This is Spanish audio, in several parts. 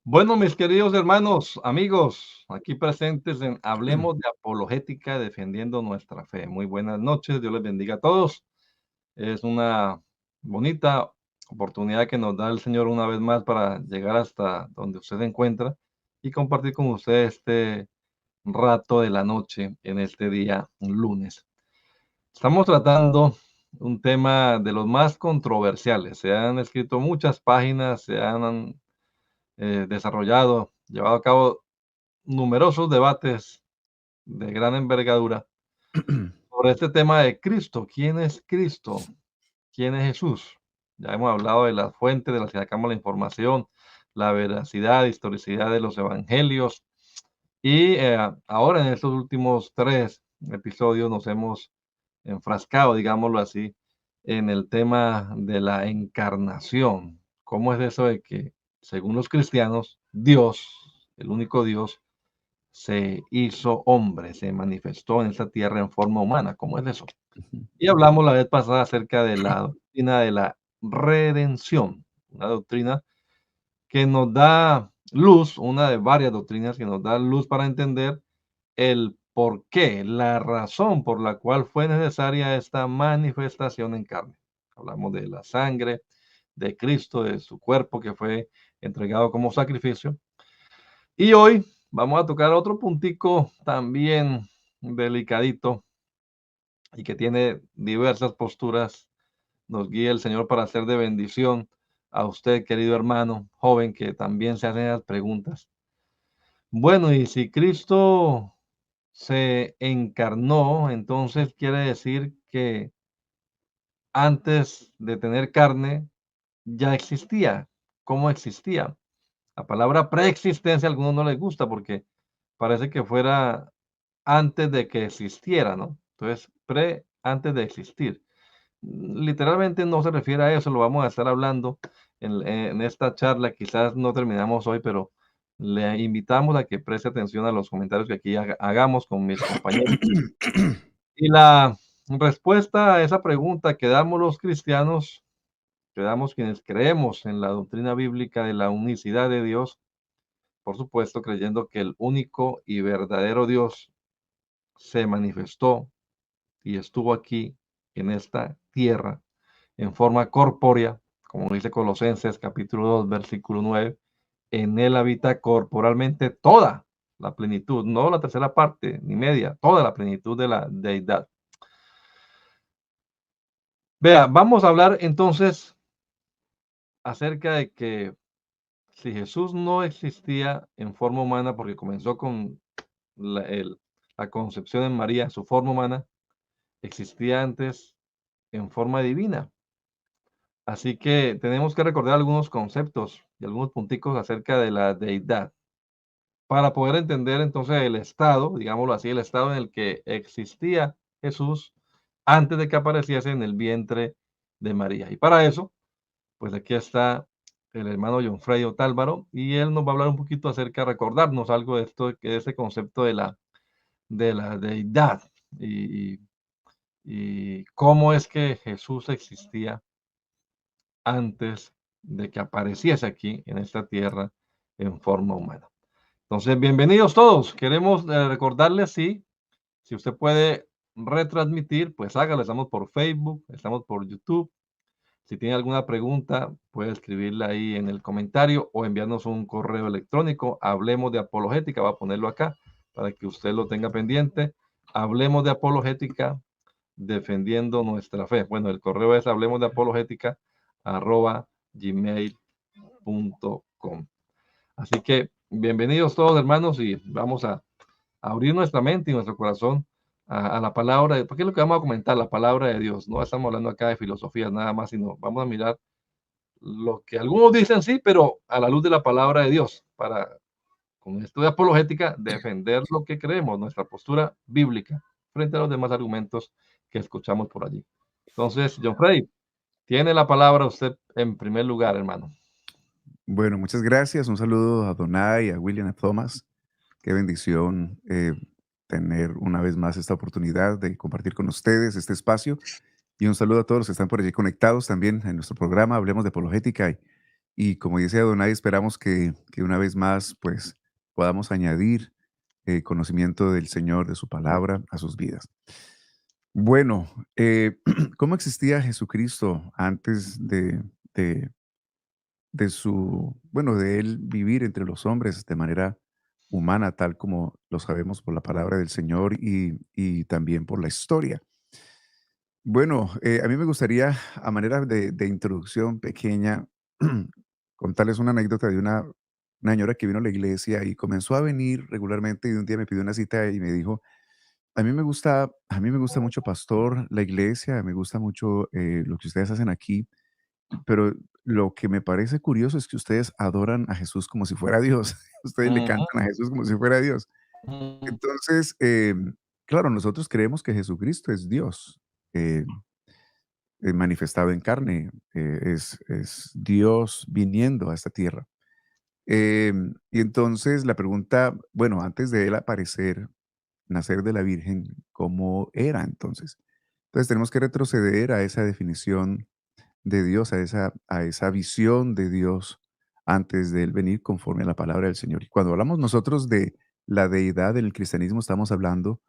Bueno, mis queridos hermanos, amigos, aquí presentes en Hablemos de Apologética, defendiendo nuestra fe. Muy buenas noches, Dios les bendiga a todos. Es una bonita oportunidad que nos da el Señor una vez más para llegar hasta donde usted se encuentra y compartir con usted este rato de la noche en este día lunes. Estamos tratando un tema de los más controversiales. Se han escrito muchas páginas, se han desarrollado, llevado a cabo numerosos debates de gran envergadura sobre este tema de Cristo. ¿Quién es Cristo? ¿Quién es Jesús? Ya hemos hablado de las fuentes de las que sacamos la información, la veracidad, historicidad de los evangelios. Y ahora en estos últimos 3 episodios nos hemos enfrascado, digámoslo así, en el tema de la encarnación. ¿Cómo es eso de que, según los cristianos, Dios, el único Dios, se hizo hombre, se manifestó en esta tierra en forma humana? ¿Cómo es eso? Ujú. Y hablamos la vez pasada acerca de la doctrina de la redención, una doctrina que nos da luz, una de varias doctrinas que nos da luz para entender el por qué, la razón por la cual fue necesaria esta manifestación en carne. Hablamos de la sangre de Cristo, de su cuerpo que fue entregado como sacrificio. Y hoy vamos a tocar otro puntico también delicadito y que tiene diversas posturas. Nos guía el Señor para hacer de bendición a usted, querido hermano, joven, que también se hace las preguntas. Bueno, y si Cristo se encarnó, entonces quiere decir que antes de tener carne ya existía. ¿Cómo existía? La palabra preexistencia a algunos no les gusta porque parece que fuera antes de que existiera, ¿no? Entonces, antes de existir. Literalmente no se refiere a eso, lo vamos a estar hablando en esta charla. Quizás no terminamos hoy, pero le invitamos a que preste atención a los comentarios que aquí hagamos con mis compañeros. Y la respuesta a esa pregunta que damos los cristianos, que damos quienes creemos en la doctrina bíblica de la unicidad de Dios, por supuesto, creyendo que el único y verdadero Dios se manifestó y estuvo aquí en esta tierra en forma corpórea, como dice Colosenses capítulo 2, versículo 9, en él habita corporalmente toda la plenitud, no la tercera parte ni media, toda la plenitud de la deidad. Vea, vamos a hablar entonces acerca de que si Jesús no existía en forma humana, porque comenzó con la concepción en María, su forma humana, existía antes en forma divina. Así que tenemos que recordar algunos conceptos y algunos punticos acerca de la deidad para poder entender entonces el estado, digámoslo así, el estado en el que existía Jesús antes de que apareciese en el vientre de María. Y para eso, pues aquí está el hermano John Fray Otálvaro y él nos va a hablar un poquito acerca, recordarnos algo de esto, de ese concepto de la deidad y, y cómo es que Jesús existía antes de que apareciese aquí en esta tierra en forma humana. Entonces, bienvenidos todos. Queremos recordarles, sí, si usted puede retransmitir, pues hágalo. Estamos por Facebook, estamos por YouTube. Si tiene alguna pregunta, puede escribirla ahí en el comentario o enviarnos un correo electrónico. Hablemos de apologética, va a ponerlo acá para que usted lo tenga pendiente. Hablemos de apologética, defendiendo nuestra fe. Bueno, el correo es hablemos de apologética @gmail.com. Así que bienvenidos todos, hermanos, y vamos a abrir nuestra mente y nuestro corazón a la palabra, porque es lo que vamos a comentar, la palabra de Dios. No estamos hablando acá de filosofía nada más, sino vamos a mirar lo que algunos dicen sí, pero a la luz de la palabra de Dios, para, con esto de apologética, defender lo que creemos, nuestra postura bíblica, frente a los demás argumentos que escuchamos por allí. Entonces, John Frey, tiene la palabra usted en primer lugar, hermano. Bueno, muchas gracias. Un saludo a Donay, a William, a Thomas. Qué bendición tener una vez más esta oportunidad de compartir con ustedes este espacio. Y un saludo a todos los que están por allí conectados también en nuestro programa Hablemos de Apologética. Y como dice Adonai, esperamos que una vez más pues podamos añadir conocimiento del Señor, de su palabra, a sus vidas. Bueno, ¿cómo existía Jesucristo antes de, de su, bueno, de él vivir entre los hombres de manera humana, tal como lo sabemos por la palabra del Señor y también por la historia? Bueno, a mí me gustaría, a manera de introducción pequeña, contarles una anécdota de una señora que vino a la iglesia y comenzó a venir regularmente y un día me pidió una cita y me dijo, a mí me gusta mucho, pastor, la iglesia, me gusta mucho lo que ustedes hacen aquí, pero lo que me parece curioso es que ustedes adoran a Jesús como si fuera Dios. Ustedes le Ujú, cantan a Jesús como si fuera Dios. ujú, Entonces, claro, nosotros creemos que Jesucristo es Dios. eh, Manifestado en carne, es Dios viniendo a esta tierra. Y entonces la pregunta, bueno, antes de él aparecer, nacer de la Virgen, ¿cómo era entonces? Entonces tenemos que retroceder a esa definición de Dios, a esa visión de Dios antes de él venir conforme a la palabra del Señor. Y cuando hablamos nosotros de la deidad en el cristianismo, estamos hablando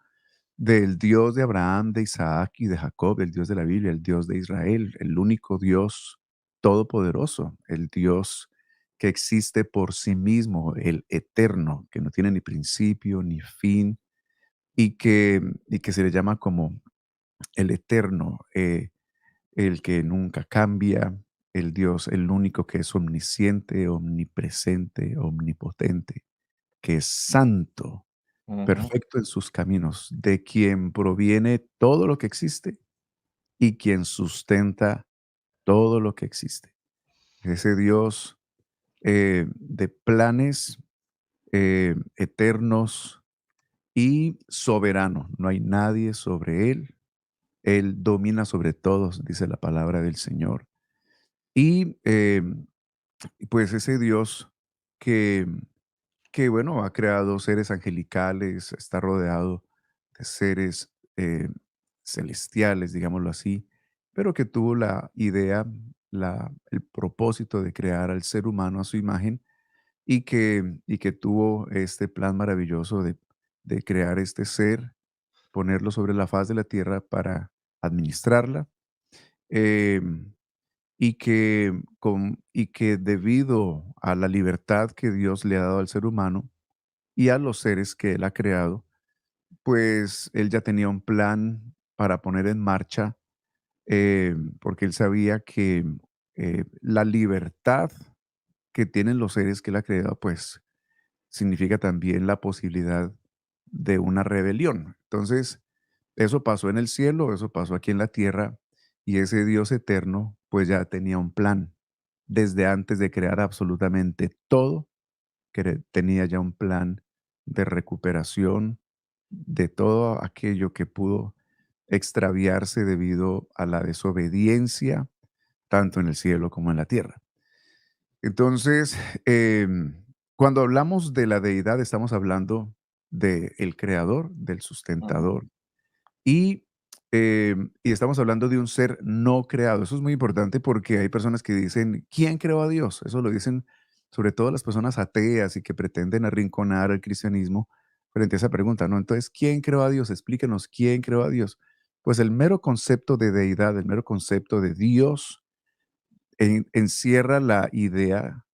del Dios de Abraham, de Isaac y de Jacob, el Dios de la Biblia, el Dios de Israel, el único Dios todopoderoso, el Dios que existe por sí mismo, el eterno, que no tiene ni principio ni fin y que se le llama como el eterno, el que nunca cambia, el Dios, el único que es omnisciente, omnipresente, omnipotente, que es santo, ujú, perfecto en sus caminos, de quien proviene todo lo que existe y quien sustenta todo lo que existe. Ese Dios de planes eternos y soberano. No hay nadie sobre él. Él domina sobre todos, dice la palabra del Señor. Y pues ese Dios que bueno, ha creado seres angelicales, está rodeado de seres celestiales, digámoslo así, pero que tuvo la idea, el propósito de crear al ser humano a su imagen y que tuvo este plan maravilloso de crear este ser, ponerlo sobre la faz de la tierra para administrarla, em, y que debido a la libertad que Dios le ha dado al ser humano, y a los seres que él ha creado, pues él ya tenía un plan para poner en marcha, porque él sabía que la libertad que tienen los seres que él ha creado, pues significa también la posibilidad de una rebelión. Entonces, eso pasó en el cielo, eso pasó aquí en la tierra, y ese Dios eterno, pues ya tenía un plan desde antes de crear absolutamente todo tenía ya un plan de recuperación de todo aquello que pudo extraviarse debido a la desobediencia, tanto en el cielo como en la tierra. Entonces, cuando hablamos de la deidad, estamos hablando del creador, del ujú, sustentador, y, y estamos hablando de un ser no creado. Eso es muy importante porque hay personas que dicen, ¿quién creó a Dios? Eso lo dicen sobre todo las personas ateas y que pretenden arrinconar al cristianismo frente a esa pregunta, ¿no? Entonces, ¿quién creó a Dios? Explíquenos, ¿quién creó a Dios? Pues el mero concepto de deidad, el mero concepto de Dios encierra la idea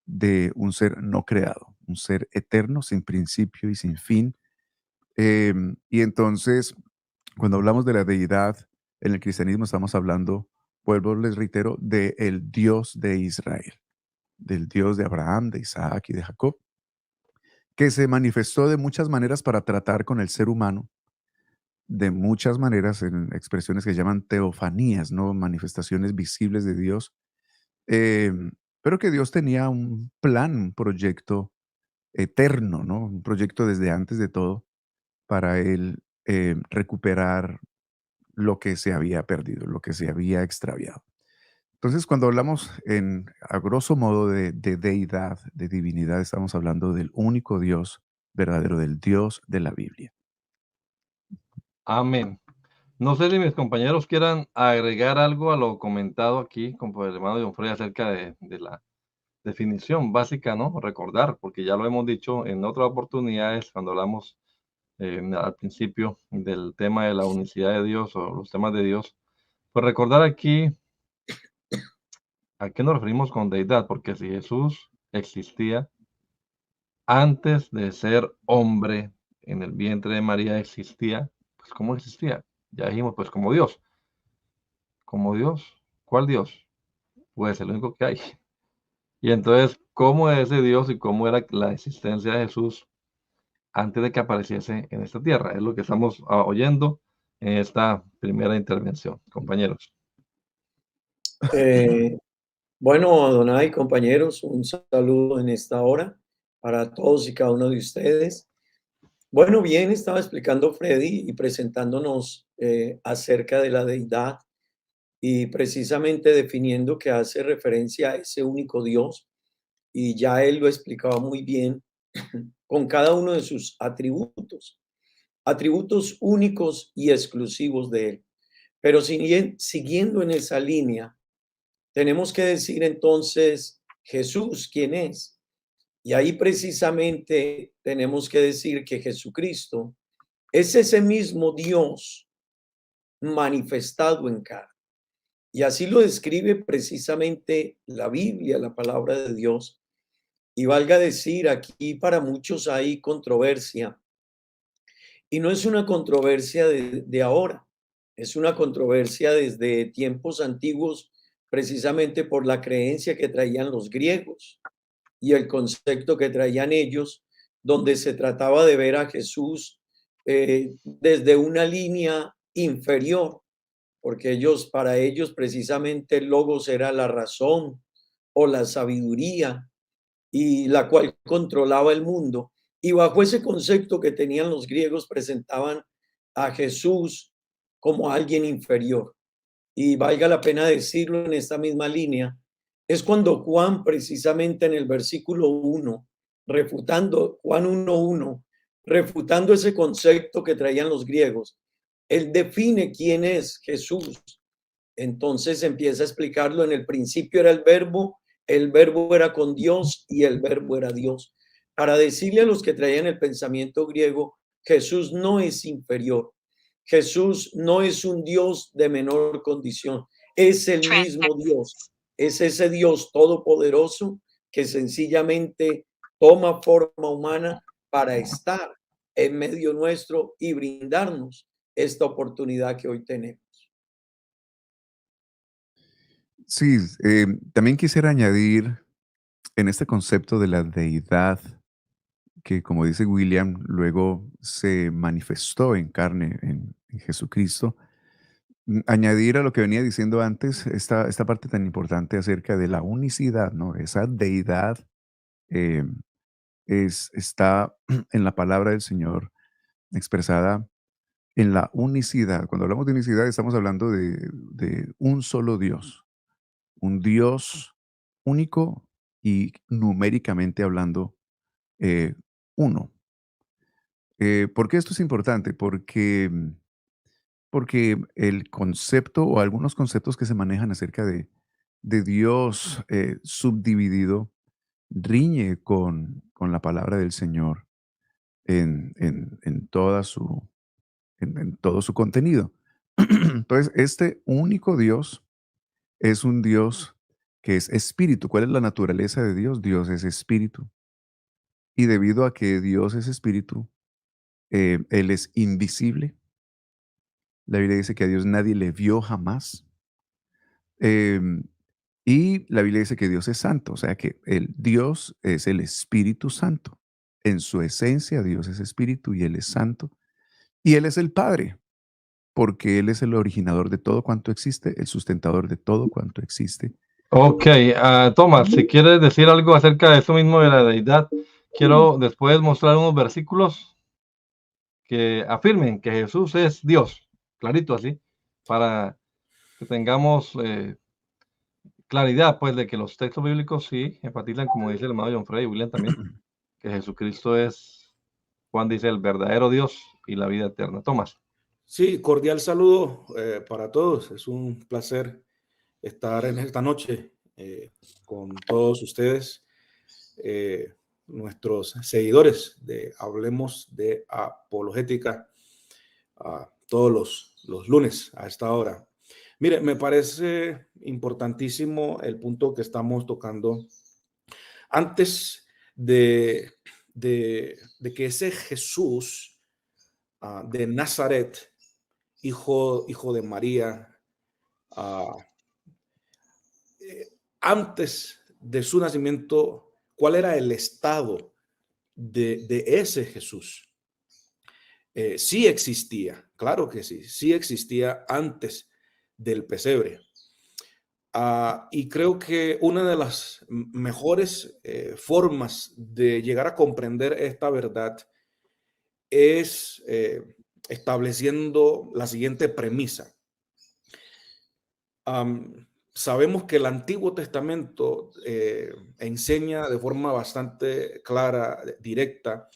de un ser no creado, un ser eterno, sin principio y sin fin. Y entonces, cuando hablamos de la deidad en el cristianismo, estamos hablando, vuelvo, les reitero, de el Dios de Israel, del Dios de Abraham, de Isaac y de Jacob, que se manifestó de muchas maneras para tratar con el ser humano, de muchas maneras en expresiones que llaman teofanías, ¿no? Manifestaciones visibles de Dios, pero que Dios tenía un plan, un proyecto eterno, ¿no? Un proyecto desde antes de todo para él recuperar lo que se había perdido, lo que se había extraviado. Entonces, cuando hablamos a grosso modo de deidad, de divinidad, estamos hablando del único Dios verdadero, del Dios de la Biblia. Amén. No sé si mis compañeros quieran agregar algo a lo comentado aquí con por el hermano John Frey acerca de la definición básica, ¿no? Recordar, porque ya lo hemos dicho en otras oportunidades cuando hablamos al principio del tema de la unicidad de Dios o los temas de Dios. Pues recordar aquí a qué nos referimos con deidad, porque si Jesús existía antes de ser hombre en el vientre de María, existía, pues ¿cómo existía? Ya dijimos, pues como Dios. Como Dios. ¿Cuál Dios? Pues el único que hay. Y entonces, ¿cómo es ese Dios y cómo era la existencia de Jesús antes de que apareciese en esta tierra? Es lo que estamos oyendo en esta primera intervención, compañeros. Eh, bueno, Adonai, compañeros, un saludo en esta hora para todos y cada uno de ustedes. Bueno, bien, estaba explicando Freddy y presentándonos acerca de la deidad y precisamente definiendo que hace referencia a ese único Dios, y ya él lo explicaba muy bien con cada uno de sus atributos, atributos únicos y exclusivos de él. Pero siguiendo en esa línea, tenemos que decir entonces, Jesús, ¿quién es? Y ahí precisamente tenemos que decir que Jesucristo es ese mismo Dios manifestado en carne. Y así lo describe precisamente la Biblia, la palabra de Dios. Y valga decir, aquí para muchos hay controversia. Y no es una controversia de ahora, es una controversia desde tiempos antiguos, precisamente por la creencia que traían los griegos y el concepto que traían ellos, donde se trataba de ver a Jesús desde una línea inferior, porque para ellos precisamente el logos era la razón o la sabiduría, y la cual controlaba el mundo. Y bajo ese concepto que tenían los griegos, presentaban a Jesús como alguien inferior. Y valga la pena decirlo en esta misma línea, es cuando Juan precisamente en el versículo 1, refutando, Juan 1:1, refutando ese concepto que traían los griegos, él define quién es Jesús. Entonces empieza a explicarlo: en el principio era el verbo era con Dios y el verbo era Dios. Para decirle a los que traían el pensamiento griego, Jesús no es inferior. Jesús no es un Dios de menor condición. Es el mismo Dios. Es ese Dios todopoderoso que sencillamente toma forma humana para estar en medio nuestro y brindarnos esta oportunidad que hoy tenemos. Sí, también quisiera añadir en este concepto de la deidad, que como dice William, luego se manifestó en carne en Jesucristo, añadir a lo que venía diciendo antes, esta parte tan importante acerca de la unicidad, ¿no? Esa deidad eh, está en la palabra del Señor expresada en la unicidad. Cuando hablamos de unicidad estamos hablando de un solo Dios, un Dios único y numéricamente hablando uno. ¿Por qué esto es importante? Porque el concepto o algunos conceptos que se manejan acerca de Dios subdividido riñe con la palabra del Señor en toda en todo su contenido. Entonces, este único Dios es un Dios que es espíritu. ¿Cuál es la naturaleza de Dios? Dios es espíritu. Y debido a que Dios es espíritu, Él es invisible. La Biblia dice que a Dios nadie le vio jamás. Em, y la Biblia dice que Dios es santo, o sea que el Dios es el Espíritu Santo. En su esencia, Dios es espíritu y Él es santo. Y Él es el Padre, porque Él es el originador de todo cuanto existe, el sustentador de todo cuanto existe. Ok, Tomás, si quieres decir algo acerca de eso mismo de la deidad, quiero después mostrar unos versículos que afirmen que Jesús es Dios, clarito así, para que tengamos claridad, pues, de que los textos bíblicos sí enfatizan, como dice el hermano John Frey y William también, que Jesucristo es, Juan dice, el verdadero Dios y la vida eterna. Tomás. Sí, cordial saludo para todos. Es un placer estar en esta noche con todos ustedes, nuestros seguidores de Hablemos de Apologética, todos los lunes a esta hora. Mire, me parece importantísimo el punto que estamos tocando antes de que ese Jesús de Nazaret, hijo de María, antes de su nacimiento, ¿cuál era el estado de ese Jesús? Sí existía, claro que sí, sí existía antes del pesebre. Y creo que una de las mejores formas de llegar a comprender esta verdad es estableciendo la siguiente premisa. Sabemos que el Antiguo Testamento enseña de forma bastante clara, directa,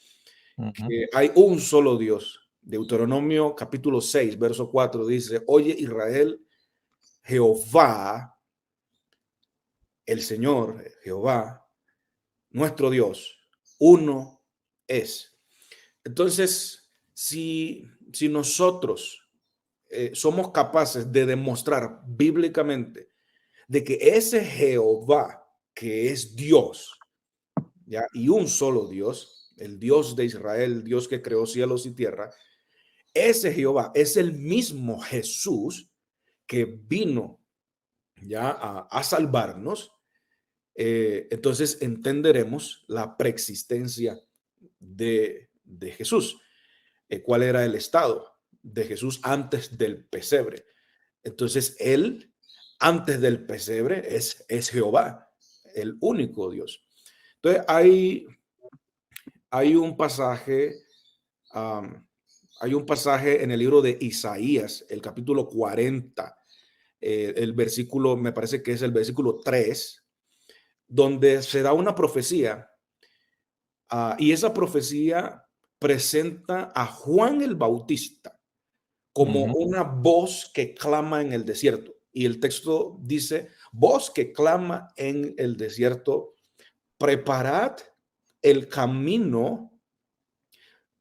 que hay un solo Dios. Deuteronomio capítulo 6, verso 4 dice: Oye Israel, Jehová, el Señor, Jehová, nuestro Dios, uno es. Entonces, si nosotros somos capaces de demostrar bíblicamente de que ese Jehová, que es Dios, ¿ya? Y un solo Dios, el Dios de Israel, el Dios que creó cielos y tierra, ese Jehová es el mismo Jesús que vino ya a salvarnos. Entonces entenderemos la preexistencia de Jesús. ¿Cuál era el estado de Jesús antes del pesebre? Entonces él, antes del pesebre, es Jehová, el único Dios. Entonces hay un pasaje, hay un pasaje en el libro de Isaías, el capítulo 40, el versículo, me parece que es el versículo 3, donde se da una profecía, y esa profecía presenta a Juan el Bautista como una voz que clama en el desierto. Y el texto dice: voz que clama en el desierto, preparad el camino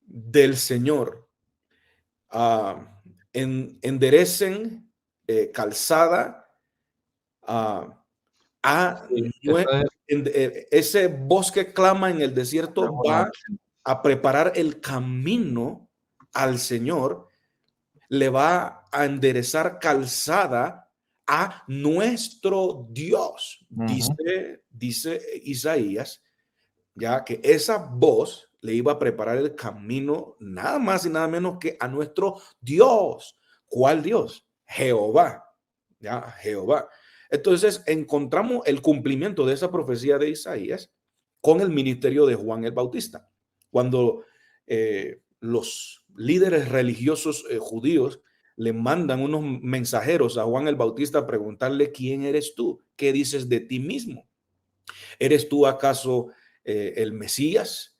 del Señor, enderecen calzada, Sí, esa es ese voz que clama en el desierto una va a preparar el camino al Señor, le va a enderezar calzada a nuestro Dios, dice Isaías, ya que esa voz le iba a preparar el camino nada más y nada menos que a nuestro Dios. ¿Cuál Dios? Jehová, ya, Jehová. Entonces encontramos el cumplimiento de esa profecía de Isaías con el ministerio de Juan el Bautista. Cuando los líderes religiosos judíos le mandan unos mensajeros a Juan el Bautista a preguntarle: ¿quién eres tú? ¿Qué dices de ti mismo? ¿Eres tú acaso el Mesías?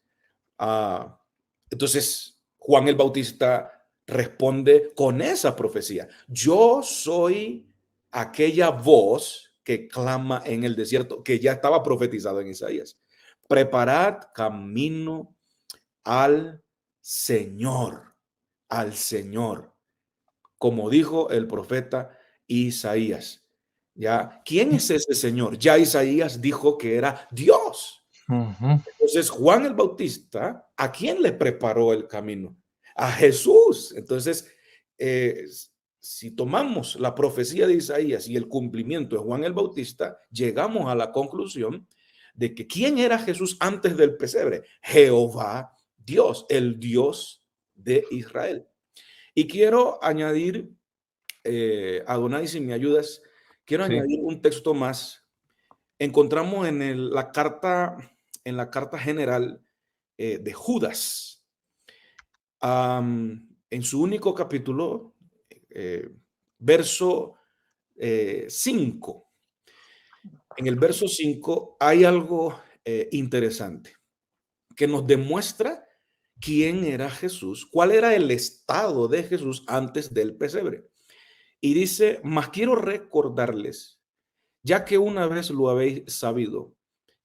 Entonces Juan el Bautista responde con esa profecía: yo soy aquella voz que clama en el desierto, que ya estaba profetizado en Isaías. Preparad camino al Señor, al Señor, como dijo el profeta Isaías. ¿Ya? ¿Quién es ese Señor? Ya Isaías dijo que era Dios. Entonces Juan el Bautista, ¿a quién le preparó el camino? A Jesús. Entonces, si tomamos la profecía de Isaías y el cumplimiento de Juan el Bautista, llegamos a la conclusión de que ¿quién era Jesús antes del pesebre? Jehová Dios, el Dios de Israel. Y quiero añadir, Adonai, si me ayudas, quiero añadir un texto más. Encontramos en la carta general de Judas, en su único capítulo, verso 5. En el verso 5 hay algo interesante que nos demuestra quién era Jesús, cuál era el estado de Jesús antes del pesebre. Y dice, mas quiero recordarles, ya que una vez lo habéis sabido,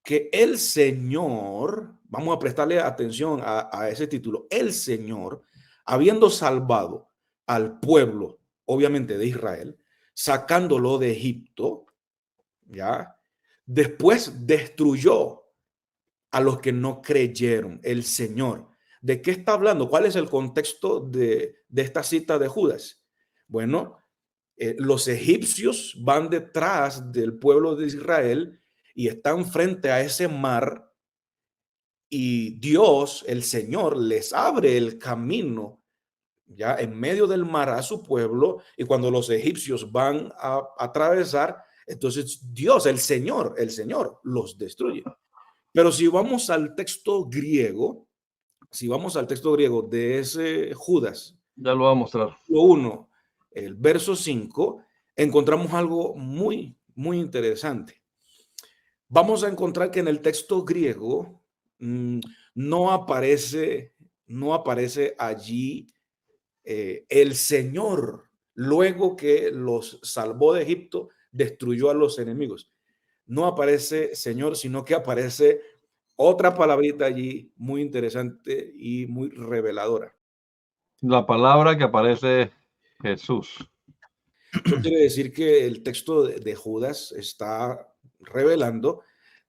que el Señor, vamos a prestarle atención a ese título, el Señor, habiendo salvado al pueblo, obviamente de Israel, sacándolo de Egipto, ¿ya? Después destruyó a los que no creyeron, el Señor. ¿De qué está hablando? ¿Cuál es el contexto de esta cita de Judas? Bueno, los egipcios van detrás del pueblo de Israel y están frente a ese mar y Dios, el Señor, les abre el camino ya en medio del mar a su pueblo y cuando los egipcios van a atravesar, entonces Dios, el Señor los destruye. Pero si vamos al texto griego, de ese Judas, Ya lo voy a mostrar. 1, el verso 5, encontramos algo muy, muy interesante. Vamos a encontrar que en el texto griego no aparece allí el Señor, luego que los salvó de Egipto, destruyó a los enemigos. No aparece Señor, sino que aparece otra palabrita allí muy interesante y muy reveladora. La palabra que aparece Jesús. Eso quiere decir que el texto de Judas está revelando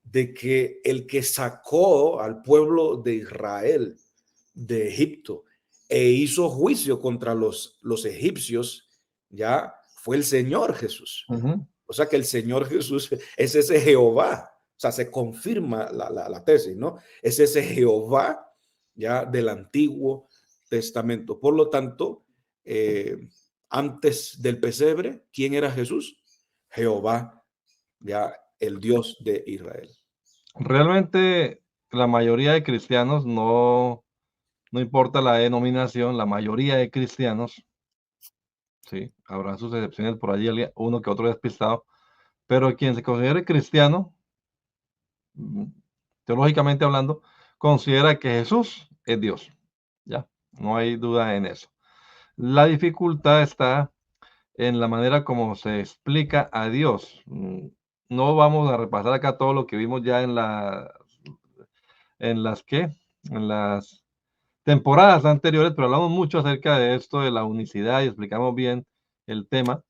de que el que sacó al pueblo de Israel de Egipto e hizo juicio contra los egipcios, ya fue el Señor Jesús. O sea que el Señor Jesús es ese Jehová. O sea, se confirma la tesis, ¿no? Es ese Jehová ya del Antiguo Testamento. Por lo tanto, antes del pesebre, ¿quién era Jesús? Jehová, ya el Dios de Israel. Realmente la mayoría de cristianos, no importa la denominación, la mayoría de cristianos, sí, habrá sus excepciones por allí, uno que otro despistado, pero quien se considere cristiano, teológicamente hablando, considera que Jesús es Dios. Ya, no hay duda en eso. La dificultad está en la manera como se explica a Dios. No vamos a repasar acá todo lo que vimos ya en las temporadas anteriores, pero hablamos mucho acerca de esto de la unicidad y explicamos bien el tema.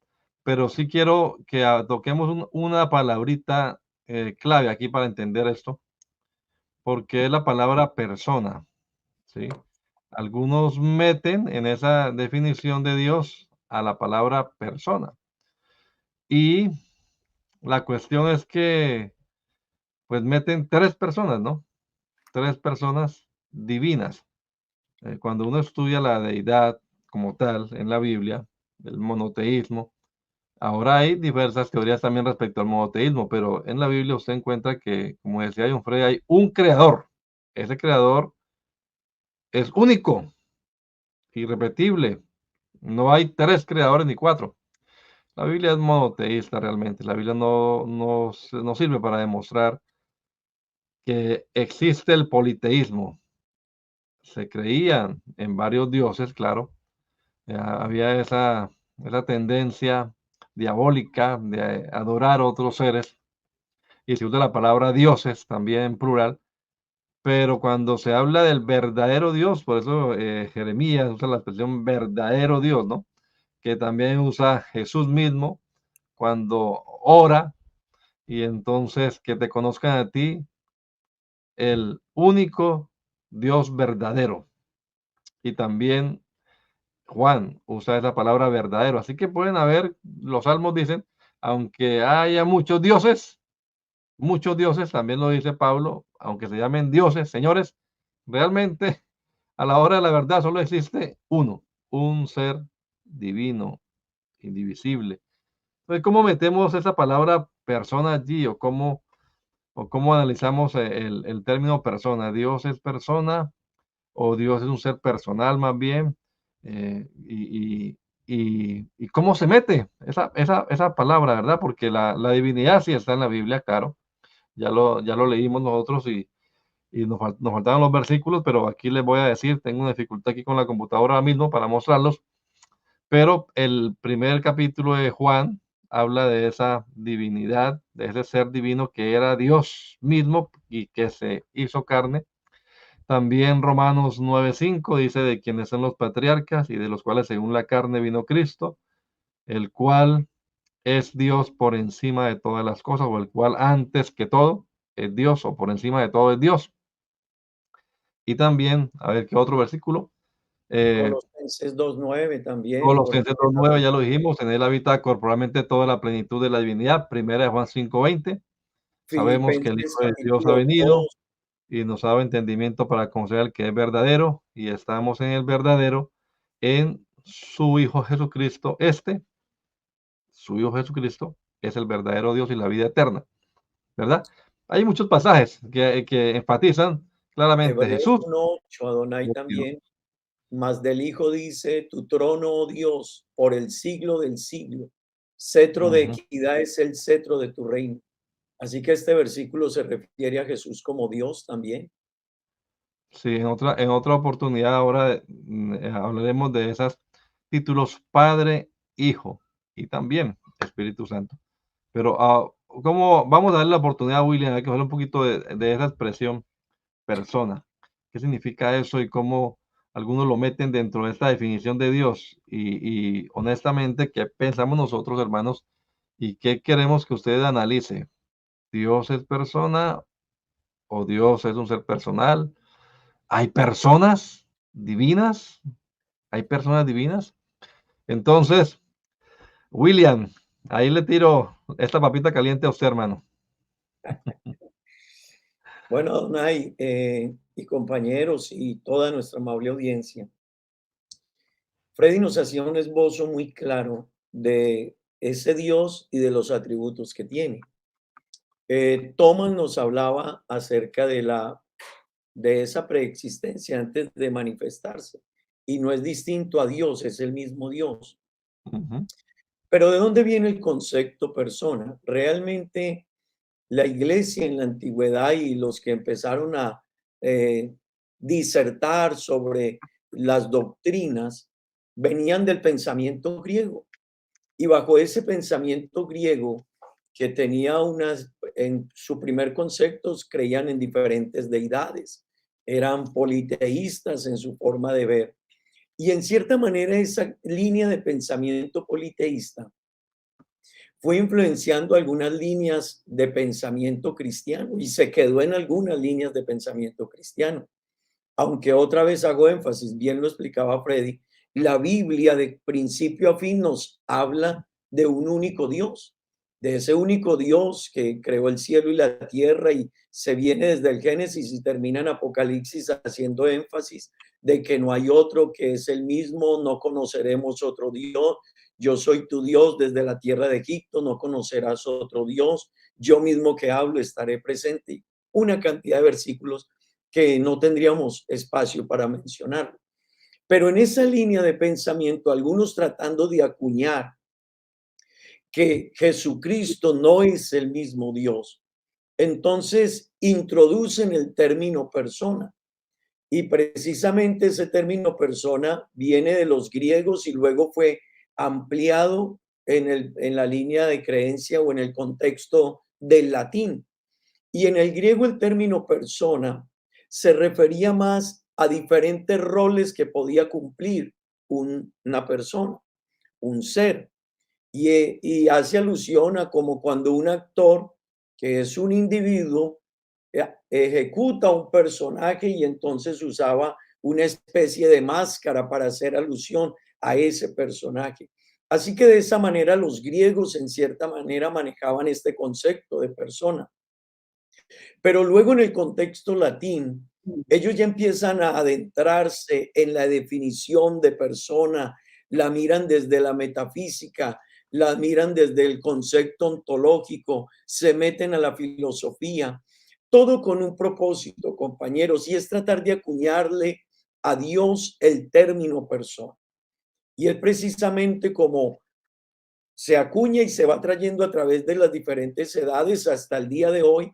Pero sí quiero que toquemos una palabrita clave aquí para entender esto, porque es la palabra persona, ¿sí? Algunos meten en esa definición de Dios a la palabra persona. Y la cuestión es que, pues, meten 3 personas, ¿no? 3 personas divinas. Cuando uno estudia la deidad como tal en la Biblia, el monoteísmo, ahora hay diversas teorías también respecto al monoteísmo, pero en la Biblia usted encuentra que, como decía John Frey, hay un creador. Ese creador es único, irrepetible. No hay 3 creadores ni 4. La Biblia es monoteísta realmente. La Biblia no sirve para demostrar que existe el politeísmo. Se creían en varios dioses, claro. Había esa tendencia diabólica de adorar a otros seres, y se usa la palabra dioses también en plural, pero cuando se habla del verdadero Dios, por eso Jeremías usa la expresión verdadero Dios, ¿no? Que también usa Jesús mismo cuando ora, y entonces que te conozcan a ti, el único Dios verdadero. Y también Juan usa esa palabra verdadero. Así que pueden haber, los salmos dicen, aunque haya muchos dioses, también lo dice Pablo, aunque se llamen dioses, señores, realmente a la hora de la verdad solo existe uno, un ser divino, indivisible. Entonces, ¿cómo metemos esa palabra persona allí o cómo analizamos el término persona? ¿Dios es persona o Dios es un ser personal más bien? Y cómo se mete esa palabra, ¿verdad? Porque la divinidad sí está en la Biblia, claro. Ya lo leímos nosotros y nos faltaban los versículos, pero aquí les voy a decir, tengo una dificultad aquí con la computadora ahora mismo para mostrarlos, pero el primer capítulo de Juan habla de esa divinidad, de ese ser divino que era Dios mismo y que se hizo carne. También Romanos 9:5 dice de quienes son los patriarcas y de los cuales según la carne vino Cristo, el cual es Dios por encima de todas las cosas, o el cual antes que todo es Dios, o por encima de todo es Dios. Y también, a ver qué otro versículo. Colosenses 2:9 también. Colosenses 2:9, ya lo dijimos, en él habita corporalmente toda la plenitud de la divinidad. Primera de Juan 5:20. Sabemos que el Filipenses Hijo de Dios ha capítulo venido 2. y nos ha dado entendimiento para conocer al que es verdadero, y estamos en el verdadero, en su Hijo Jesucristo. Su Hijo Jesucristo, es el verdadero Dios y la vida eterna, ¿verdad? Hay muchos pasajes que enfatizan claramente Hebreos Jesús. 1:8, Adonai también. Mas del Hijo dice, tu trono, oh Dios, por el siglo del siglo. Cetro de Ujú. equidad es el cetro de tu reino. Así que este versículo se refiere a Jesús como Dios también. Sí, en otra oportunidad ahora hablaremos de esos títulos Padre, Hijo y también Espíritu Santo. Pero ¿cómo vamos a darle la oportunidad a William a que hable un poquito de esa expresión persona? ¿Qué significa eso y cómo algunos lo meten dentro de esta definición de Dios? Y honestamente, ¿qué pensamos nosotros, hermanos? ¿Y qué queremos que usted analice? ¿Dios es persona o Dios es un ser personal? ¿Hay personas divinas? ¿Hay personas divinas? Entonces, William, ahí le tiro esta papita caliente a usted, hermano. Bueno, Adonai, y compañeros y toda nuestra amable audiencia, Freddy nos hacía un esbozo muy claro de ese Dios y de los atributos que tiene. Thomas nos hablaba acerca de esa preexistencia antes de manifestarse. Y no es distinto a Dios, es el mismo Dios. Ujú, Pero ¿de dónde viene el concepto persona? Realmente la iglesia en la antigüedad y los que empezaron a eh, disertar sobre las doctrinas venían del pensamiento griego. Y bajo ese pensamiento griego, que tenía en su primer concepto, creían en diferentes deidades, eran politeístas en su forma de ver. Y en cierta manera esa línea de pensamiento politeísta fue influenciando algunas líneas de pensamiento cristiano y se quedó en algunas líneas de pensamiento cristiano. Aunque otra vez hago énfasis, bien lo explicaba Freddy, la Biblia de principio a fin nos habla de un único Dios, de ese único Dios que creó el cielo y la tierra y se viene desde el Génesis y termina en Apocalipsis haciendo énfasis de que no hay otro que es el mismo, no conoceremos otro Dios, yo soy tu Dios desde la tierra de Egipto, no conocerás otro Dios, yo mismo que hablo estaré presente. Una cantidad de versículos que no tendríamos espacio para mencionar. Pero en esa línea de pensamiento, algunos tratando de acuñar que Jesucristo no es el mismo Dios, entonces introducen el término persona. Y precisamente ese término persona viene de los griegos y luego fue ampliado en la línea de creencia o en el contexto del latín. Y en el griego el término persona se refería más a diferentes roles que podía cumplir una persona, un ser. Y hace alusión a como cuando un actor, que es un individuo, ejecuta un personaje y entonces usaba una especie de máscara para hacer alusión a ese personaje. Así que de esa manera los griegos en cierta manera manejaban este concepto de persona. Pero luego en el contexto latín, ellos ya empiezan a adentrarse en la definición de persona, la miran desde la metafísica, la miran desde el concepto ontológico, se meten a la filosofía, todo con un propósito, compañeros, y es tratar de acuñarle a Dios el término persona. Y es precisamente como se acuña y se va trayendo a través de las diferentes edades hasta el día de hoy,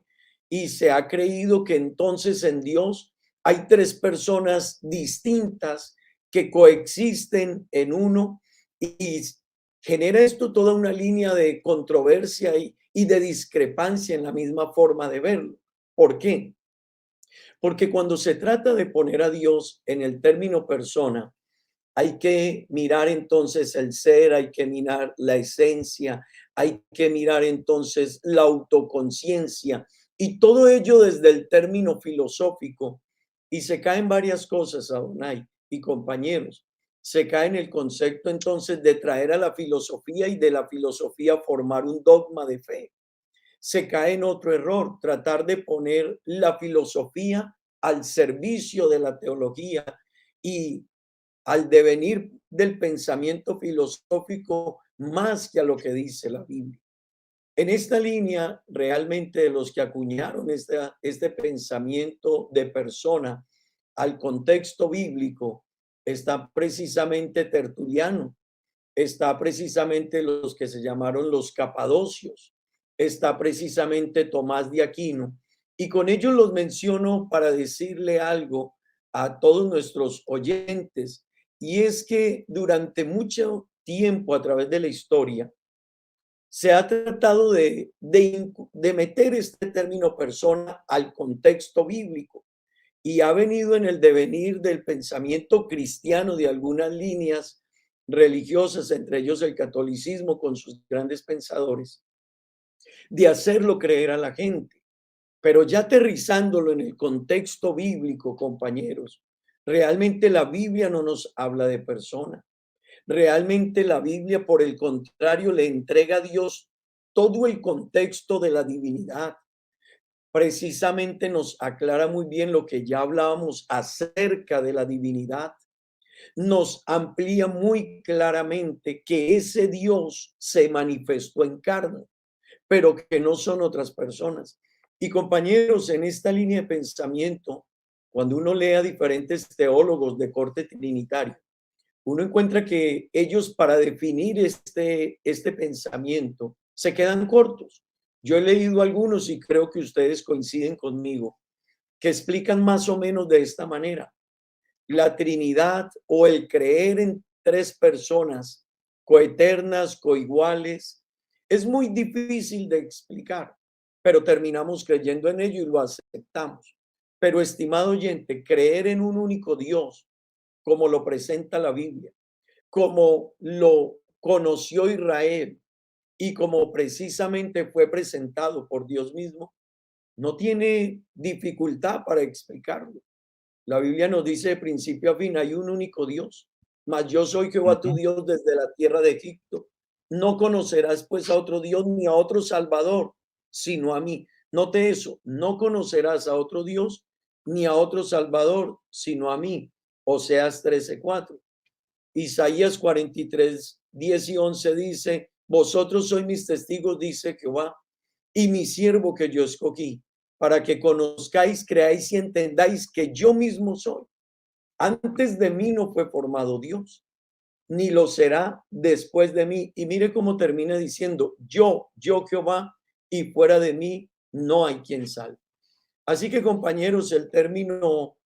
y se ha creído que entonces en Dios hay tres personas distintas que coexisten en uno, y genera esto toda una línea de controversia y de discrepancia en la misma forma de verlo. ¿Por qué? Porque cuando se trata de poner a Dios en el término persona, hay que mirar entonces el ser, hay que mirar la esencia, hay que mirar entonces la autoconciencia, y todo ello desde el término filosófico. Y se caen varias cosas, Adonai y compañeros. Se cae en el concepto entonces de traer a la filosofía y de la filosofía formar un dogma de fe. Se cae en otro error, tratar de poner la filosofía al servicio de la teología, y al devenir del pensamiento filosófico más que a lo que dice la Biblia. En esta línea, realmente de los que acuñaron este pensamiento de persona al contexto bíblico, está precisamente Tertuliano, está precisamente los que se llamaron los capadocios, está precisamente Tomás de Aquino, y con ellos los menciono para decirle algo a todos nuestros oyentes, y es que durante mucho tiempo a través de la historia se ha tratado de meter este término persona al contexto bíblico, y ha venido en el devenir del pensamiento cristiano de algunas líneas religiosas, entre ellos el catolicismo con sus grandes pensadores, de hacerlo creer a la gente. Pero ya aterrizándolo en el contexto bíblico, compañeros, realmente la Biblia no nos habla de persona. Realmente la Biblia, por el contrario, le entrega a Dios todo el contexto de la divinidad. Precisamente nos aclara muy bien lo que ya hablábamos acerca de la divinidad. Nos amplía muy claramente que ese Dios se manifestó en carne, pero que no son otras personas. Y compañeros, en esta línea de pensamiento, cuando uno lee a diferentes teólogos de corte trinitario, uno encuentra que ellos, para definir este pensamiento, se quedan cortos. Yo he leído algunos y creo que ustedes coinciden conmigo, que explican más o menos de esta manera: la Trinidad, o el creer en tres personas coeternas, coiguales, es muy difícil de explicar, pero terminamos creyendo en ello y lo aceptamos. Pero, estimado oyente, creer en un único Dios, como lo presenta la Biblia, como lo conoció Israel y como precisamente fue presentado por Dios mismo, no tiene dificultad para explicarlo. La Biblia nos dice de principio a fin: hay un único Dios, mas yo soy Jehová tu Dios desde la tierra de Egipto. No conocerás pues a otro Dios ni a otro Salvador, sino a mí. Note eso: no conocerás a otro Dios ni a otro Salvador, sino a mí. Oseas 13:4. Isaías 43, 10 y 11 dice: vosotros sois mis testigos, dice Jehová, y mi siervo que yo escogí, para que conozcáis, creáis y entendáis que yo mismo soy. Antes de mí no fue formado Dios, ni lo será después de mí. Y mire cómo termina diciendo: yo Jehová, y fuera de mí no hay quien salve. Así que, compañeros, el término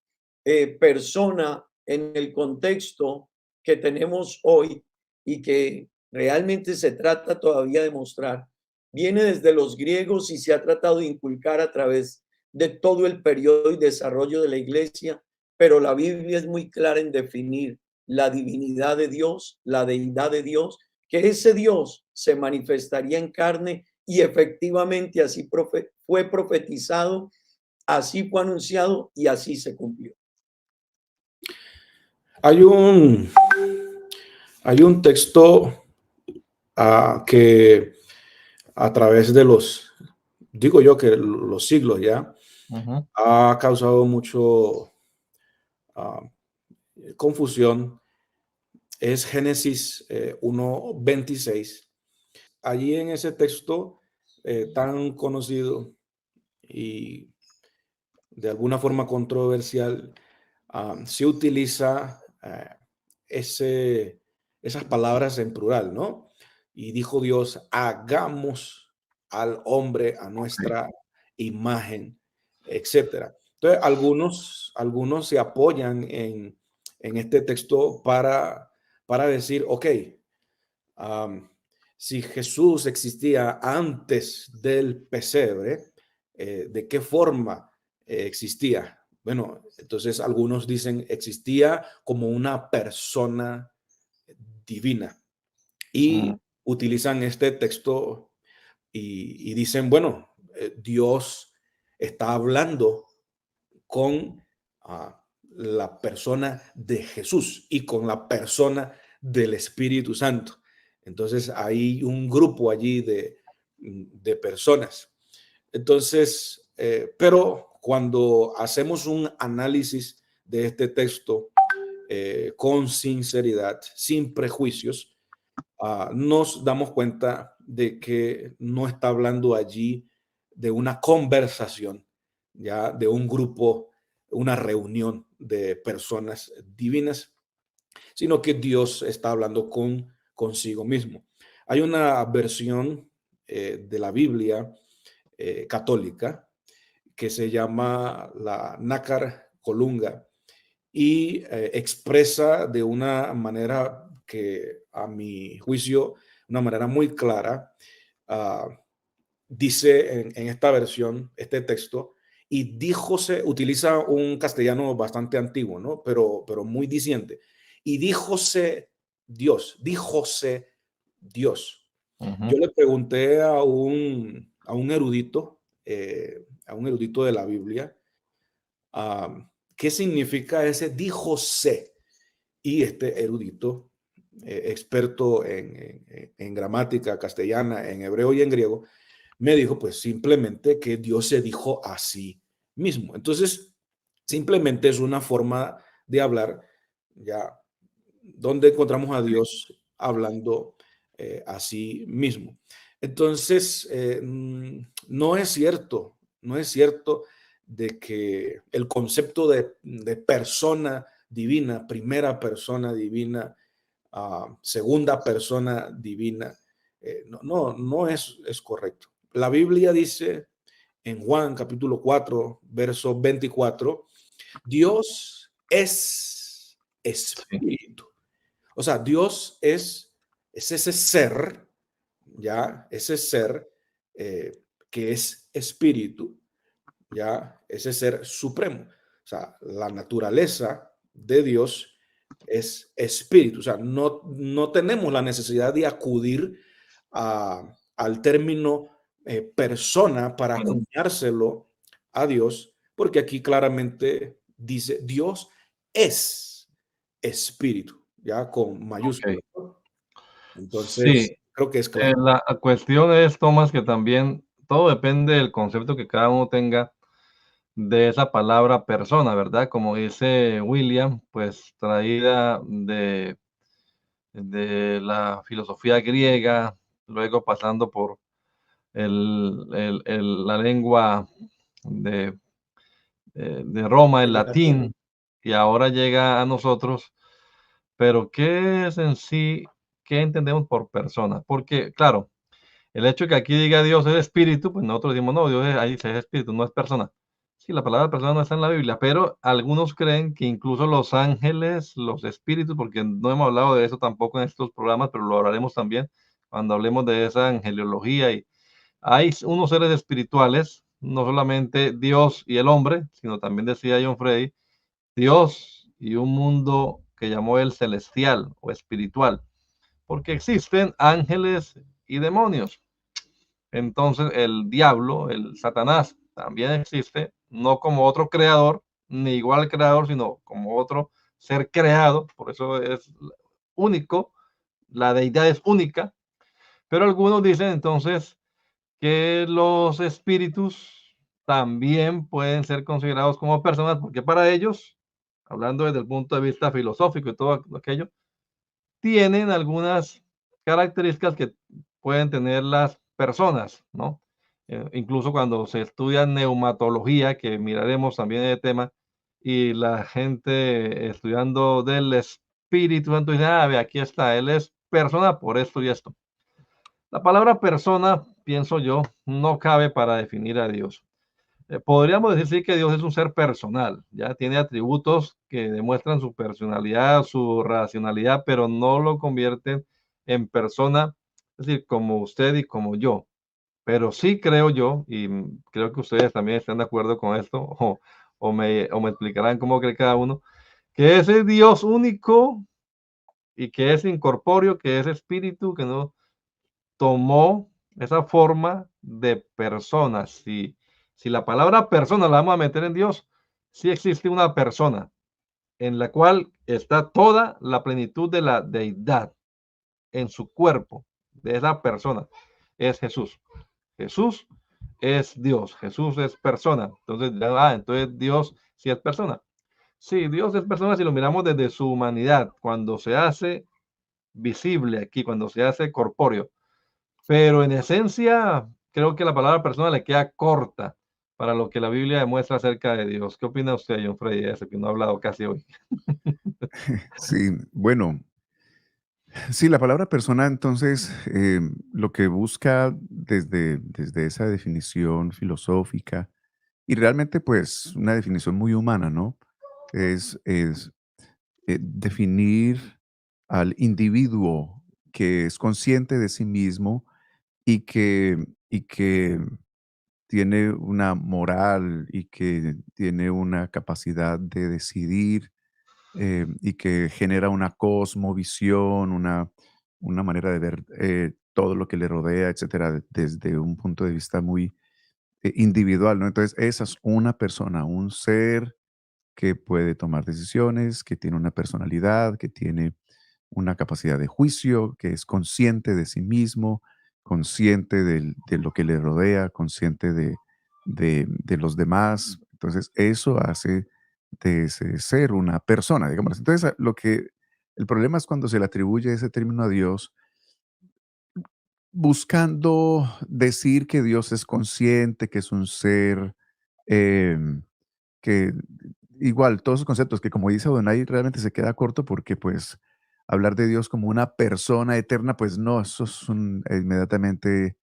persona en el contexto que tenemos hoy, y que realmente se trata todavía de mostrar, viene desde los griegos y se ha tratado de inculcar a través de todo el periodo y desarrollo de la iglesia, pero la Biblia es muy clara en definir la divinidad de Dios, la deidad de Dios, que ese Dios se manifestaría en carne, y efectivamente así fue profetizado, así fue anunciado y así se cumplió. Hay un texto que a través de digo yo que los siglos ya, ha causado mucho confusión. Es Génesis 1:26. Allí en ese texto tan conocido y de alguna forma controversial, se utiliza esas palabras en plural, ¿no? Y dijo Dios: hagamos al hombre a nuestra imagen, etcétera. Entonces, algunos se apoyan en este texto para decir, ok, si Jesús existía antes del pesebre, ¿de qué forma existía? Bueno, entonces algunos dicen existía como una persona divina y utilizan este texto y dicen, bueno, Dios está hablando con la persona de Jesús y con la persona del Espíritu Santo. Entonces hay un grupo allí de personas. Entonces, pero cuando hacemos un análisis de este texto con sinceridad, sin prejuicios, nos damos cuenta de que no está hablando allí de una conversación, ya de un grupo, una reunión de personas divinas, sino que Dios está hablando consigo mismo. Hay una versión de la Biblia católica que se llama la Nácar Colunga y expresa de una manera que a mi juicio, una manera muy clara, dice en esta versión, este texto, y díjose, utiliza un castellano bastante antiguo, ¿no? Pero muy diciente. Y díjose Dios, díjose Dios. Yo le pregunté a un erudito de la Biblia, ¿qué significa ese díjose? Y este erudito, experto en gramática castellana, en hebreo y en griego, me dijo pues simplemente que Dios se dijo a sí mismo. Entonces, simplemente es una forma de hablar, ya, donde encontramos a Dios hablando a sí mismo. Entonces, no es cierto de que el concepto de persona divina, primera persona divina, segunda persona divina, no es correcto. La Biblia dice en Juan capítulo 4, verso 24, Dios es espíritu. O sea, Dios es ese ser, ya, ese ser que es espíritu, ya, ese ser supremo. O sea, la naturaleza de Dios es espíritu. O sea, no tenemos la necesidad de acudir al término persona para acuñárselo a Dios, porque aquí claramente dice Dios es espíritu, ya con mayúsculas. Entonces, Sí, creo que es claro. la cuestión es, Tomás, que también todo depende del concepto que cada uno tenga de esa palabra persona, ¿verdad? Como dice William, pues traída de la filosofía griega, luego pasando por la lengua de, de Roma, el latín, y ahora llega a nosotros. Pero ¿qué es en sí, qué entendemos por persona? Porque, claro, el hecho de que aquí diga Dios es espíritu, pues nosotros decimos, no, Dios ahí dice es espíritu, no es persona. Sí, la palabra persona no está en la Biblia, pero algunos creen que incluso los ángeles, los espíritus, porque no hemos hablado de eso tampoco en estos programas, pero lo hablaremos también cuando hablemos de esa angeliología. Y hay unos seres espirituales, no solamente Dios y el hombre, sino también decía John Freddy, Dios y un mundo que llamó el celestial o espiritual, porque existen ángeles y demonios. Entonces el diablo, el Satanás, también existe, no como otro creador, ni igual al creador, sino como otro ser creado, por eso es único, la deidad es única, pero algunos dicen entonces que los espíritus también pueden ser considerados como personas, porque para ellos, hablando desde el punto de vista filosófico y todo aquello, tienen algunas características que pueden tener las personas, ¿no? Incluso cuando se estudia neumatología, que miraremos también el tema, y la gente estudiando del Espíritu Santo dice, ve, aquí está, él es persona por esto y esto. La palabra persona, pienso yo, no cabe para definir a Dios. Podríamos decir sí que Dios es un ser personal, ya tiene atributos que demuestran su personalidad, su racionalidad, pero no lo convierten en persona, es decir, como usted y como yo. Pero sí creo yo, y creo que ustedes también están de acuerdo con esto, o me explicarán cómo cree cada uno, que ese Dios único y que es incorpóreo, que es espíritu, que no tomó esa forma de persona. Si la palabra persona la vamos a meter en Dios, sí existe una persona en la cual está toda la plenitud de la deidad en su cuerpo, de esa persona, es Jesús. Jesús es Dios, Jesús es persona. Entonces, entonces Dios sí es persona. Sí, Dios es persona si lo miramos desde su humanidad, cuando se hace visible aquí, cuando se hace corpóreo. Pero en esencia, creo que la palabra persona le queda corta para lo que la Biblia demuestra acerca de Dios. ¿Qué opina usted, John Freddy, ese que no ha hablado casi hoy? Sí, bueno, sí, la palabra persona entonces lo que busca desde esa definición filosófica y realmente pues una definición muy humana, ¿no? Es definir al individuo que es consciente de sí mismo y que tiene una moral y que tiene una capacidad de decidir y que genera una cosmovisión, una manera de ver todo lo que le rodea, etcétera, desde un punto de vista muy individual, ¿no? Entonces, esa es una persona, un ser que puede tomar decisiones, que tiene una personalidad, que tiene una capacidad de juicio, que es consciente de sí mismo, consciente de lo que le rodea, consciente de los demás. Entonces, eso hace de ese ser una persona, digamos. Entonces, el problema es cuando se le atribuye ese término a Dios, buscando decir que Dios es consciente, que es un ser em, que igual todos esos conceptos que como dice Donay realmente se queda corto porque pues hablar de Dios como una persona eterna, pues no, eso inmediatamente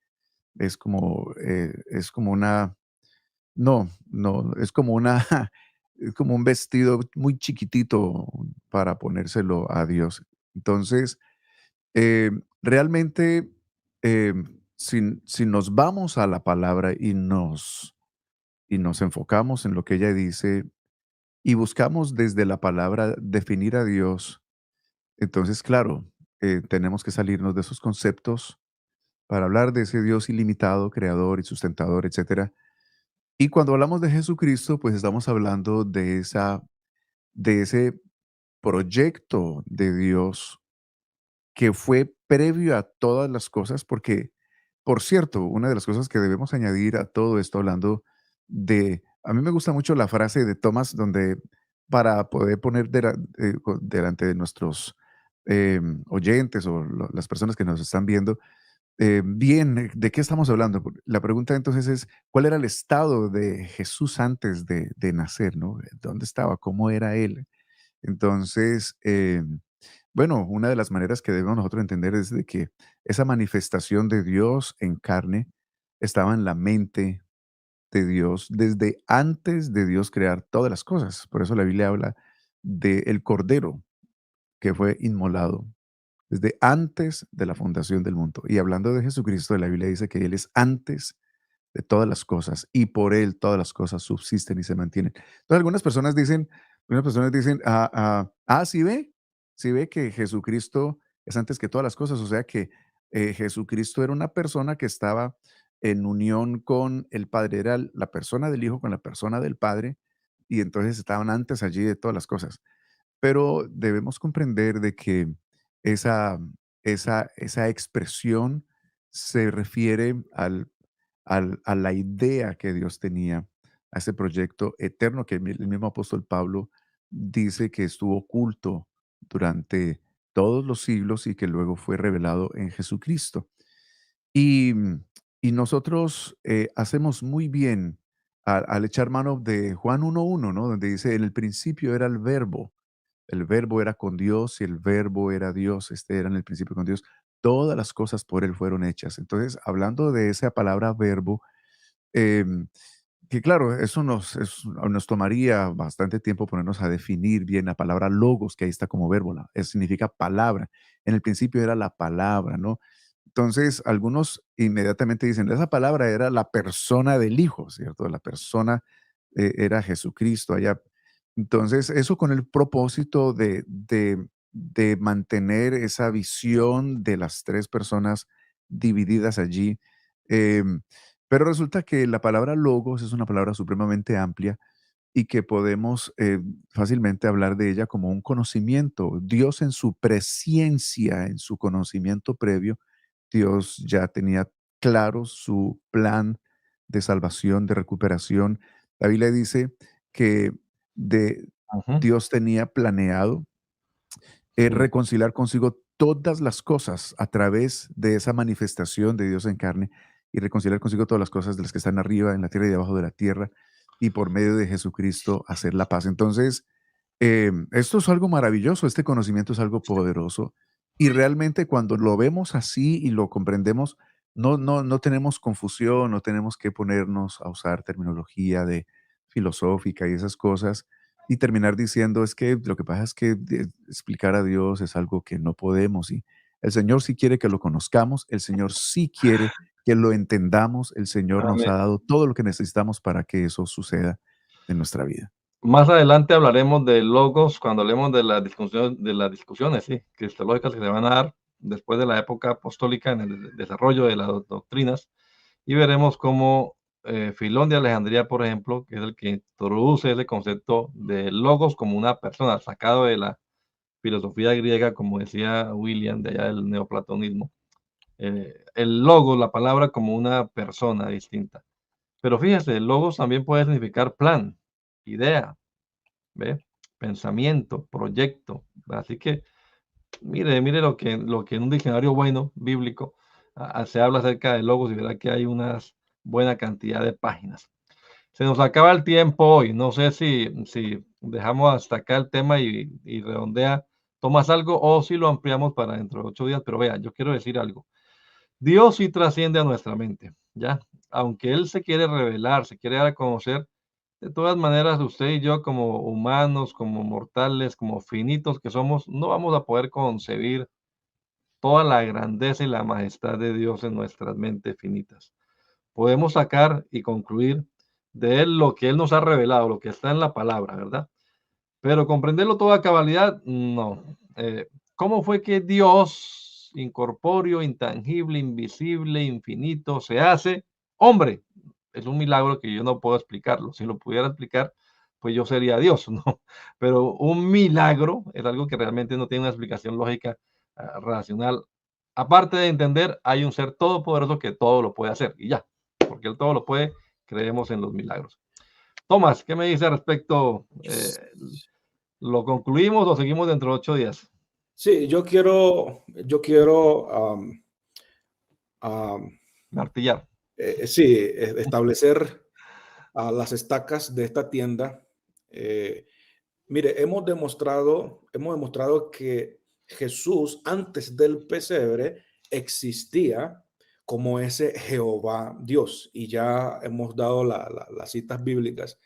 es como una, no, no, es como una, es como un vestido muy chiquitito para ponérselo a Dios. Entonces, realmente, si nos vamos a la palabra y nos enfocamos en lo que ella dice, y buscamos desde la palabra definir a Dios, entonces, claro, tenemos que salirnos de esos conceptos para hablar de ese Dios ilimitado, creador y sustentador, etcétera. Y cuando hablamos de Jesucristo, pues estamos hablando de ese proyecto de Dios que fue previo a todas las cosas, porque, por cierto, una de las cosas que debemos añadir a todo esto, hablando a mí me gusta mucho la frase de Thomas, donde para poder poner delante de nuestros oyentes o las personas que nos están viendo, bien, ¿de qué estamos hablando? La pregunta entonces es, ¿cuál era el estado de Jesús antes de nacer, ¿no? ¿Dónde estaba? ¿Cómo era él? Entonces, bueno, una de las maneras que debemos nosotros entender es de que esa manifestación de Dios en carne estaba en la mente de Dios desde antes de Dios crear todas las cosas. Por eso la Biblia habla del Cordero que fue inmolado desde antes de la fundación del mundo. Y hablando de Jesucristo, la Biblia dice que Él es antes de todas las cosas y por Él todas las cosas subsisten y se mantienen. Entonces algunas personas dicen, sí ve que Jesucristo es antes que todas las cosas, o sea que Jesucristo era una persona que estaba en unión con el Padre, era la persona del Hijo con la persona del Padre y entonces estaban antes allí de todas las cosas. Pero debemos comprender de que esa, esa expresión se refiere a la idea que Dios tenía, a ese proyecto eterno que el mismo apóstol Pablo dice que estuvo oculto durante todos los siglos y que luego fue revelado en Jesucristo. Y, y nosotros hacemos muy bien al echar mano de Juan 1:1, ¿no? Donde dice, en el principio era el verbo era con Dios y el verbo era Dios, este era en el principio con Dios. Todas las cosas por Él fueron hechas. Entonces, hablando de esa palabra verbo, em, que claro, eso nos tomaría bastante tiempo ponernos a definir bien la palabra logos, que ahí está como verbo, significa palabra. En el principio era la palabra, ¿no? Entonces, algunos inmediatamente dicen, esa palabra era la persona del Hijo, ¿cierto? La persona era Jesucristo allá. Entonces, eso con el propósito de mantener esa visión de las tres personas divididas allí. em, pero resulta que la palabra logos es una palabra supremamente amplia y que podemos fácilmente hablar de ella como un conocimiento. Dios en su presciencia, en su conocimiento previo, Dios ya tenía claro su plan de salvación, de recuperación. La Biblia dice que Ujú, Dios tenía planeado sí, reconciliar consigo todas las cosas a través de esa manifestación de Dios en carne y reconciliar consigo todas las cosas de las que están arriba, en la tierra y debajo de la tierra, y por medio de Jesucristo hacer la paz. Entonces, esto es algo maravilloso, este conocimiento es algo poderoso, y realmente cuando lo vemos así y lo comprendemos, no tenemos confusión, no tenemos que ponernos a usar terminología de filosófica y esas cosas, y terminar diciendo, es que lo que pasa es que explicar a Dios es algo que no podemos, y el Señor sí quiere que lo conozcamos, el Señor sí quiere que lo entendamos, el Señor nos amén. ha dado todo lo que necesitamos para que eso suceda en nuestra vida. Más adelante hablaremos de logos cuando hablemos de las discusiones, sí, cristológicas que se van a dar después de la época apostólica en el desarrollo de las doctrinas, y veremos cómo Filón de Alejandría, por ejemplo, que es el que introduce ese concepto de logos como una persona, sacado de la filosofía griega, como decía William, de allá del neoplatonismo. El logos, la palabra como una persona distinta. Pero fíjese, el logos también puede significar plan, idea, ¿ve? Pensamiento, proyecto. Así que mire lo que en un diccionario bueno, bíblico, se habla acerca de logos y verá que hay una buena cantidad de páginas. Se nos acaba el tiempo hoy. No sé si dejamos hasta acá el tema y redondea, tomas algo o si lo ampliamos para dentro de 8 días. Pero vea, yo quiero decir algo. Dios sí trasciende a nuestra mente, ¿ya? Aunque Él se quiere revelar, se quiere dar a conocer, de todas maneras, usted y yo como humanos, como mortales, como finitos que somos, no vamos a poder concebir toda la grandeza y la majestad de Dios en nuestras mentes finitas. Podemos sacar y concluir de Él lo que Él nos ha revelado, lo que está en la palabra, ¿verdad? Pero comprenderlo toda cabalidad, no. ¿Cómo fue que Dios, incorpóreo, intangible, invisible, infinito, se hace hombre? Es un milagro que yo no puedo explicarlo. Si lo pudiera explicar, pues yo sería Dios, ¿no? Pero un milagro es algo que realmente no tiene una explicación lógica, racional. Aparte de entender, hay un ser todopoderoso que todo lo puede hacer y ya, porque él todo lo puede, creemos en los milagros. Tomás, ¿qué me dice al respecto? ¿Lo concluimos o seguimos dentro de 8 días? Sí, yo quiero am, Martillar. sí, establecer las estacas de esta tienda. Eh, Mire, hemos demostrado que Jesús antes del pesebre existía como ese Jehová Dios, y ya hemos dado las citas bíblicas.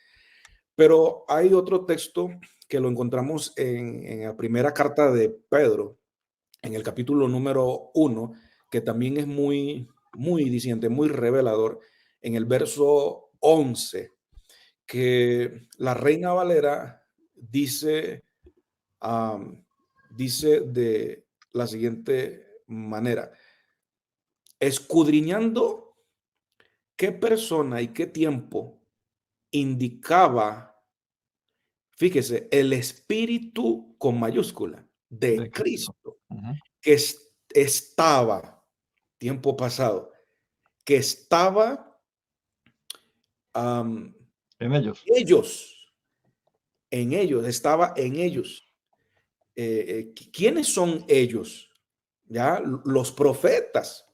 Pero hay otro texto que lo encontramos en la primera carta de Pedro, en el capítulo número 1, que también es muy, muy diciente, muy revelador, en el verso 11, que la Reina Valera dice, dice de la siguiente manera: escudriñando qué persona y qué tiempo indicaba, fíjese, el espíritu con mayúscula De de Cristo. Cristo, Ujú. que estaba, tiempo pasado, que estaba am, En ellos. ellos, en ellos, estaba en ellos. ¿Quiénes son ellos? Ya, los profetas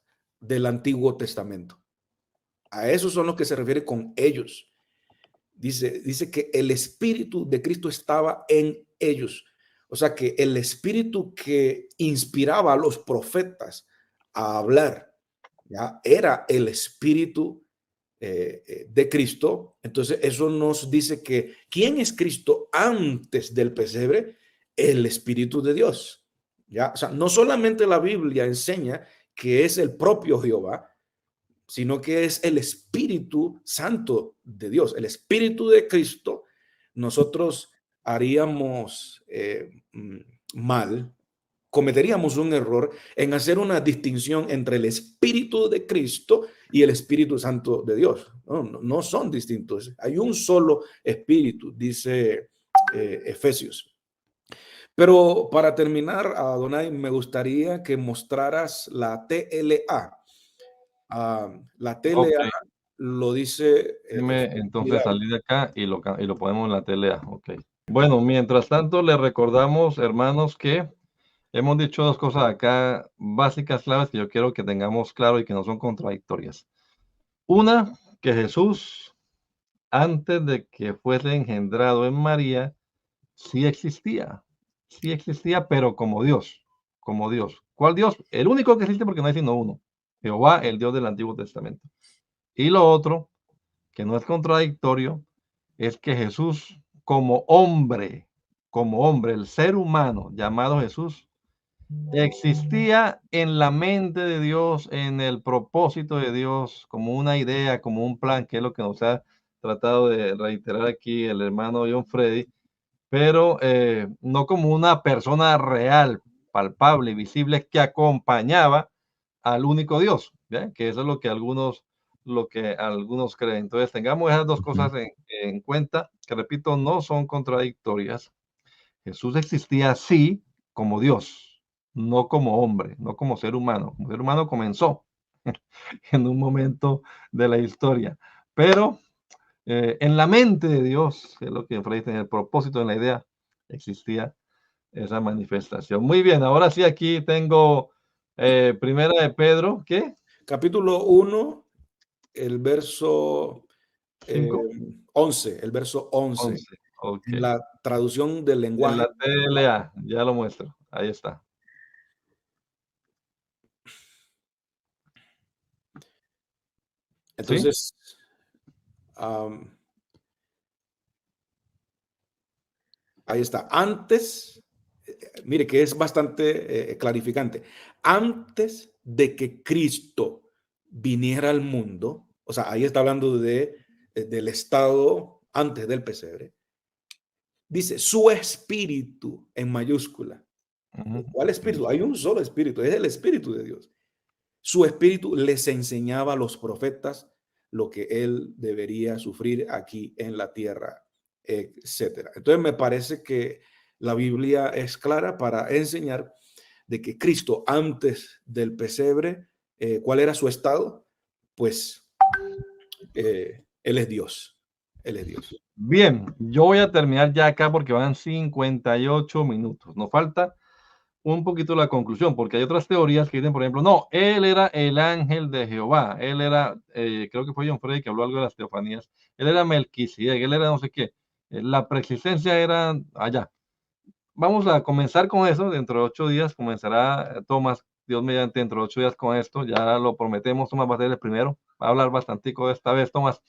del Antiguo Testamento. A esos son los que se refiere con ellos. Dice que el Espíritu de Cristo estaba en ellos. O sea que el Espíritu que inspiraba a los profetas a hablar, ya era el Espíritu de Cristo. Entonces eso nos dice que ¿quién es Cristo antes del pesebre? El Espíritu de Dios. ¿Ya? O sea, no solamente la Biblia enseña que es el propio Jehová, sino que es el Espíritu Santo de Dios, el Espíritu de Cristo. Nosotros haríamos mal, cometeríamos un error en hacer una distinción entre el Espíritu de Cristo y el Espíritu Santo de Dios. No son distintos. Hay un solo Espíritu, dice Efesios. Pero para terminar, Adonai, me gustaría que mostraras la TLA. La TLA Ok, lo dice. déjeme entonces salir de acá y lo ponemos en la tele. Ok. Bueno, mientras tanto, le recordamos, hermanos, que hemos dicho dos cosas acá básicas, claves, que yo quiero que tengamos claro y que no son contradictorias. Una, que Jesús, antes de que fuese engendrado en María, sí existía, pero como Dios, como Dios. ¿Cuál Dios? El único que existe porque no hay sino uno, Jehová, el Dios del Antiguo Testamento. Y lo otro, que no es contradictorio, es que Jesús como hombre, el ser humano llamado Jesús, existía en la mente de Dios, en el propósito de Dios, como una idea, como un plan, que es lo que nos ha tratado de reiterar aquí el hermano John Freddy, pero no como una persona real, palpable, visible, que acompañaba al único Dios, ¿ya? Que eso es lo que algunos creen. Entonces, tengamos esas dos cosas en cuenta, que repito, no son contradictorias. Jesús existía así como Dios, no como hombre, no como ser humano. Como ser humano comenzó en un momento de la historia, pero en la mente de Dios, que es lo que Freddy tenía, el propósito, en la idea, existía esa manifestación. Muy bien, ahora sí aquí tengo primera de Pedro, ¿qué? Capítulo 1, el verso 5, 11, el verso 11, 11. Ok. en la traducción del En lenguaje. la TLA, ya lo muestro. Ahí está. ¿Sí? Entonces, ahí está. Antes, mire que es bastante clarificante. Antes de que Cristo viniera al mundo, o sea, ahí está hablando del estado antes del pesebre, dice su espíritu en mayúscula. ¿Cuál espíritu? Hay un solo espíritu, es el Espíritu de Dios. Su espíritu les enseñaba a los profetas lo que él debería sufrir aquí en la tierra, etcétera. Entonces me parece que la Biblia es clara para enseñar de que Cristo antes del pesebre, ¿cuál era su estado? Pues él es Dios. Él es Dios. Bien, yo voy a terminar ya acá porque van 58 minutos. Nos falta un poquito la conclusión, porque hay otras teorías que dicen, por ejemplo, no, él era el ángel de Jehová, él era, creo que fue John Frey que habló algo de las teofanías, él era Melquisedec, él era no sé qué, la preexistencia era allá. Vamos a comenzar con eso, dentro de 8 días comenzará Tomás, Dios mediante, dentro de 8 días con esto, ya lo prometemos, Tomás va a ser el primero, va a hablar bastantico esta vez, Tomás,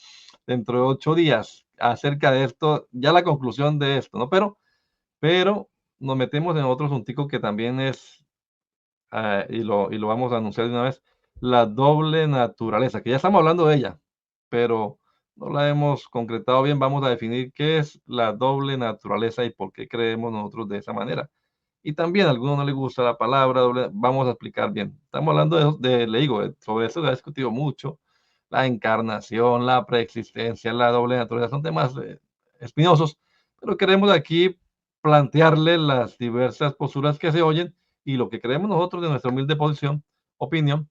dentro de 8 días, acerca de esto, ya la conclusión de esto, ¿no? Pero nos metemos en otro asuntico que también es, y lo vamos a anunciar de una vez, la doble naturaleza, que ya estamos hablando de ella, pero no la hemos concretado bien. Vamos a definir qué es la doble naturaleza y por qué creemos nosotros de esa manera. Y también a algunos no les gusta la palabra doble, vamos a explicar bien. Estamos hablando le digo, sobre eso se ha discutido mucho, la encarnación, la preexistencia, la doble naturaleza, son temas espinosos, pero queremos aquí plantearle las diversas posturas que se oyen y lo que creemos nosotros de nuestra humilde opinión,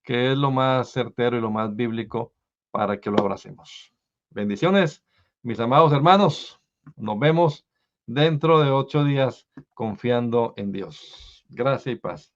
que es lo más certero y lo más bíblico para que lo abracemos. Bendiciones, mis amados hermanos. Nos vemos dentro de 8 días confiando en Dios. Gracias y paz.